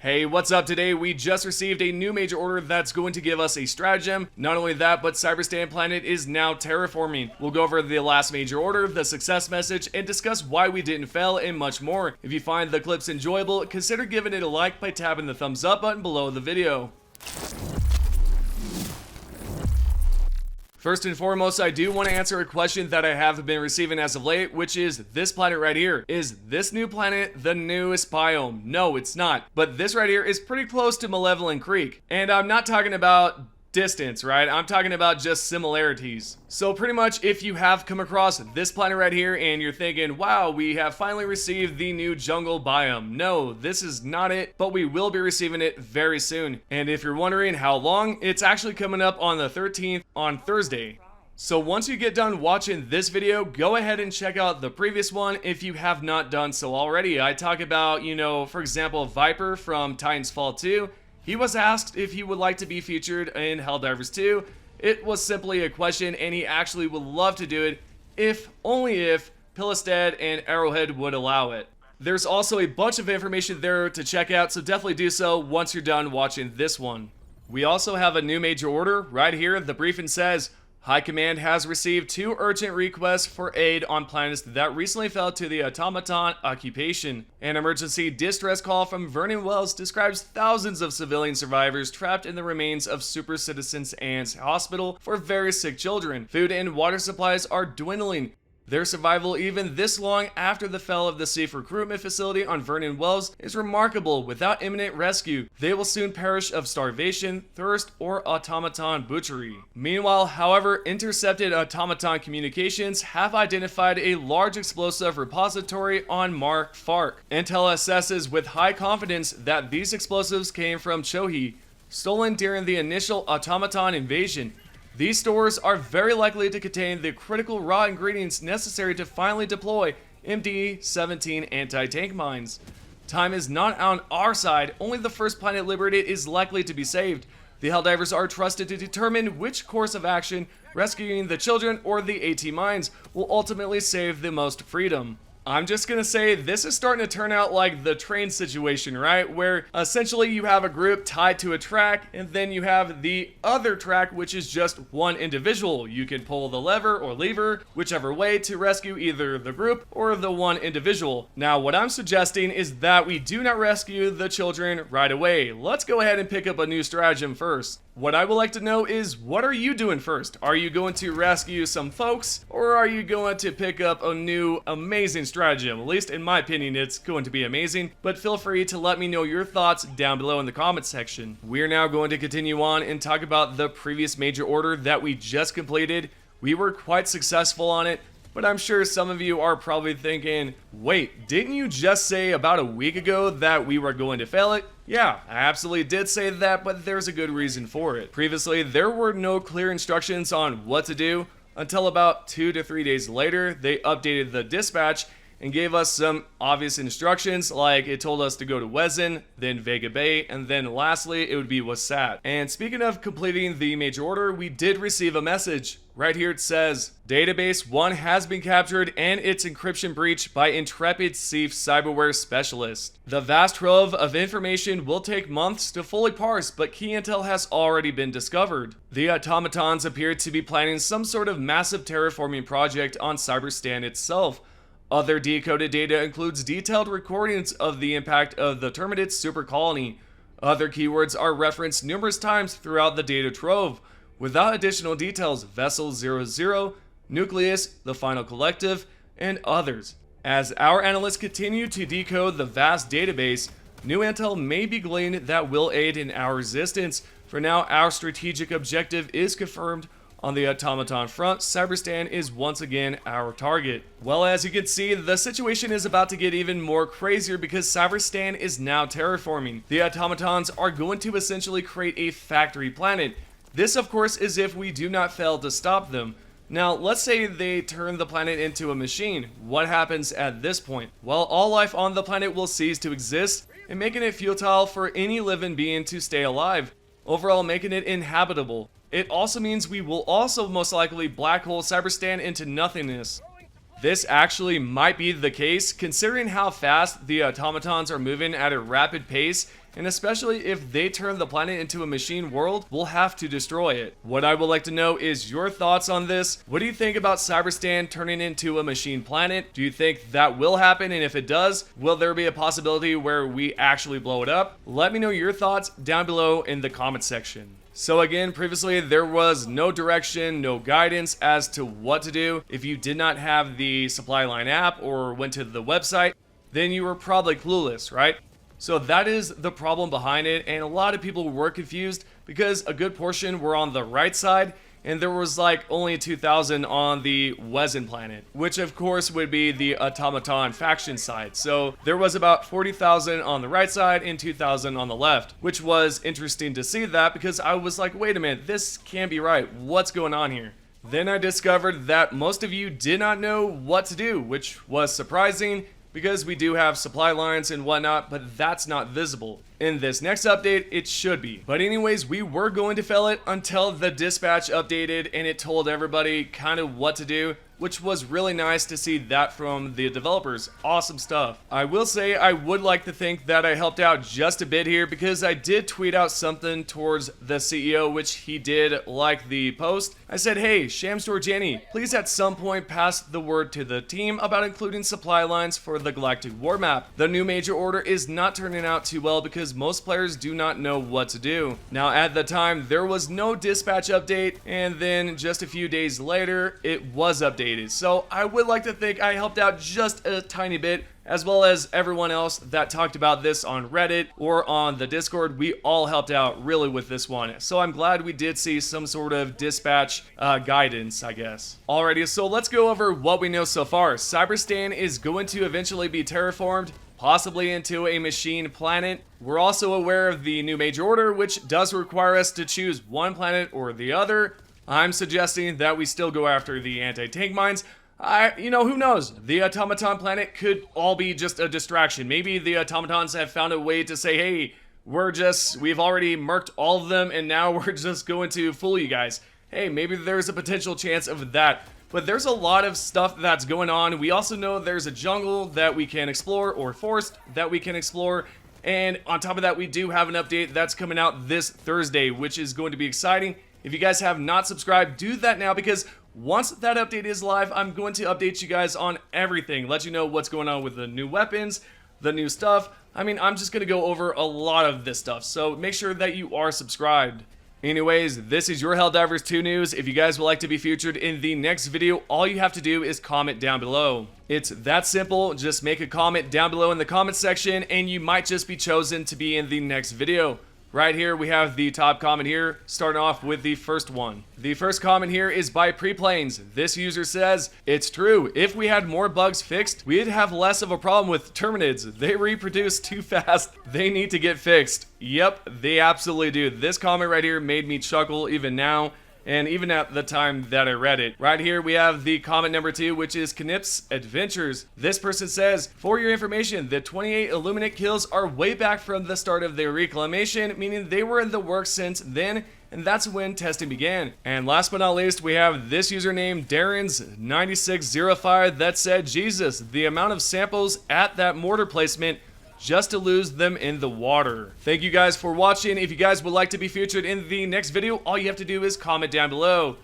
Hey, what's up? Today we just received a new major order that's going to give us a stratagem. Not only that, but Cyberstan planet is now terraforming. We'll go over the last major order, the success message, and discuss why we didn't fail and much more. If you find the clips enjoyable, consider giving it a like by tapping the thumbs up button below the video. First and foremost, I do want to answer a question that I have been receiving as of late, which is this planet right here. Is this new planet the newest biome? No, it's not. But this right here is pretty close to Malevolent Creek. And I'm not talking about distance, right? I'm talking about just similarities. So pretty much if you have come across this planet right here and you're thinking, wow, we have finally received the new jungle biome. No, this is not it, but we will be receiving it very soon. And if you're wondering how long, it's actually coming up on the 13th on Thursday. So once you get done watching this video, go ahead and check out the previous one if you have not done so already. I talk about, for example, Viper from Titans Fall 2. He was asked if he would like to be featured in Helldivers 2. It was simply a question, and he actually would love to do it only if Pilistad and Arrowhead would allow it. There's also a bunch of information there to check out, so definitely do so once you're done watching this one. We also have a new major order right here. The briefing says, High Command has received 2 urgent requests for aid on planets that recently fell to the automaton occupation. An emergency distress call from Vernon Wells describes thousands of civilian survivors trapped in the remains of Super Citizens Ann's hospital for very sick children. Food and water supplies are dwindling. Their survival even this long after the fall of the safe recruitment facility on Vernon Wells is remarkable. Without imminent rescue, they will soon perish of starvation, thirst, or automaton butchery. Meanwhile, however, intercepted automaton communications have identified a large explosive repository on Mark Fark. Intel assesses with high confidence that these explosives came from Chohi, stolen during the initial automaton invasion. These stores are very likely to contain the critical raw ingredients necessary to finally deploy MD-17 anti-tank mines. Time is not on our side, only the first planet liberated is likely to be saved. The Helldivers are trusted to determine which course of action, rescuing the children or the AT mines, will ultimately save the most freedom. I'm just gonna say this is starting to turn out like the train situation, right? Where essentially you have a group tied to a track, and then you have the other track, which is just one individual. You can pull the lever or lever, whichever way, to rescue either the group or the one individual. Now, what I'm suggesting is that we do not rescue the children right away. Let's go ahead and pick up a new stratagem first. What I would like to know is, what are you doing first? Are you going to rescue some folks, or are you going to pick up a new amazing stratagem? At least in my opinion, it's going to be amazing, but feel free to let me know your thoughts down below in the comments section. We're now going to continue on and talk about the previous major order that we just completed. We were quite successful on it, but I'm sure some of you are probably thinking, wait, didn't you just say about a week ago that we were going to fail it? Yeah, I absolutely did say that, but there's a good reason for it. Previously, there were no clear instructions on what to do until about 2 to 3 days later. They updated the dispatch and gave us some obvious instructions, like it told us to go to Wesen, then Vega Bay, and then lastly, it would be Wasat. And speaking of completing the major order, we did receive a message. Right here it says, Database 1 has been captured and its encryption breached by Intrepid Thief Cyberware Specialist. The vast trove of information will take months to fully parse, but key intel has already been discovered. The automatons appear to be planning some sort of massive terraforming project on Cyberstan itself. Other decoded data includes detailed recordings of the impact of the Terminid super colony. Other keywords are referenced numerous times throughout the data trove. Without additional details, Vessel 00, Nucleus, the Final Collective, and others. As our analysts continue to decode the vast database, new intel may be gleaned that will aid in our resistance. For now, our strategic objective is confirmed. On the automaton front, Cyberstan is once again our target. Well, as you can see, the situation is about to get even more crazier because Cyberstan is now terraforming. The automatons are going to essentially create a factory planet. This, of course, is if we do not fail to stop them. Now, let's say they turn the planet into a machine. What happens at this point? Well, all life on the planet will cease to exist, and making it futile for any living being to stay alive, overall making it inhabitable. It also means we will also most likely black hole Cyberstan into nothingness. This actually might be the case, considering how fast the automatons are moving at a rapid pace And especially if they turn the planet into a machine world, we'll have to destroy it. What I would like to know is your thoughts on this. What do you think about Cyberstan turning into a machine planet? Do you think that will happen? And if it does, will there be a possibility where we actually blow it up? Let me know your thoughts down below in the comment section. So again, previously there was no direction, no guidance as to what to do. If you did not have the supply line app or went to the website, then you were probably clueless, right? So that is the problem behind it, and a lot of people were confused because a good portion were on the right side, and there was like only 2,000 on the Wezen planet, which of course would be the Automaton faction side. So there was about 40,000 on the right side and 2,000 on the left, which was interesting to see that because I was like, wait a minute, this can't be right. What's going on here? Then I discovered that most of you did not know what to do, which was surprising because we do have supply lines and whatnot, but that's not visible. In this next update, it should be. But anyways, we were going to fail it until the dispatch updated and it told everybody kind of what to do, which was really nice to see that from the developers. Awesome stuff. I will say I would like to think that I helped out just a bit here because I did tweet out something towards the CEO, which he did like the post. I said, hey, Shamstore Jenny, please at some point pass the word to the team about including supply lines for the Galactic War Map. The new major order is not turning out too well because most players do not know what to do. Now at the time, there was no dispatch update, and then just a few days later, it was updated. So I would like to think I helped out just a tiny bit, as well as everyone else that talked about this on Reddit or on the Discord. We all helped out really with this one. So I'm glad we did see some sort of dispatch guidance, I guess. Alrighty, so let's go over what we know so far. Cyberstan is going to eventually be terraformed, possibly into a machine planet. We're also aware of the new major order, which does require us to choose one planet or the other. I'm suggesting that we still go after the anti-tank mines. Who knows? The Automaton planet could all be just a distraction. Maybe the Automatons have found a way to say, hey, we've already murked all of them and now we're just going to fool you guys. Hey, maybe there's a potential chance of that. But there's a lot of stuff that's going on. We also know there's a jungle that we can explore, or forest that we can explore. And on top of that, we do have an update that's coming out this Thursday, which is going to be exciting. If you guys have not subscribed, do that now, because once that update is live, I'm going to update you guys on everything. Let you know what's going on with the new weapons, the new stuff. I mean, I'm just going to go over a lot of this stuff. So make sure that you are subscribed. Anyways, this is your Helldivers 2 news. If you guys would like to be featured in the next video, all you have to do is comment down below. It's that simple. Just make a comment down below in the comment section and you might just be chosen to be in the next video. Right here, we have the top comment here, starting off with the first one. The first comment here is by Preplanes. This user says, it's true, if we had more bugs fixed, we'd have less of a problem with Terminids. They reproduce too fast. They need to get fixed. Yep, they absolutely do. This comment right here made me chuckle even now, and even at the time that I read it. Right here, we have the comment number 2, which is Knip's Adventures. This person says, for your information, the 28 Illuminate kills are way back from the start of their reclamation, meaning they were in the works since then, and that's when testing began. And last but not least, we have this username, Darren's9605, that said, Jesus, the amount of samples at that mortar placement just to lose them in the water. Thank you guys for watching. If you guys would like to be featured in the next video, all you have to do is comment down below.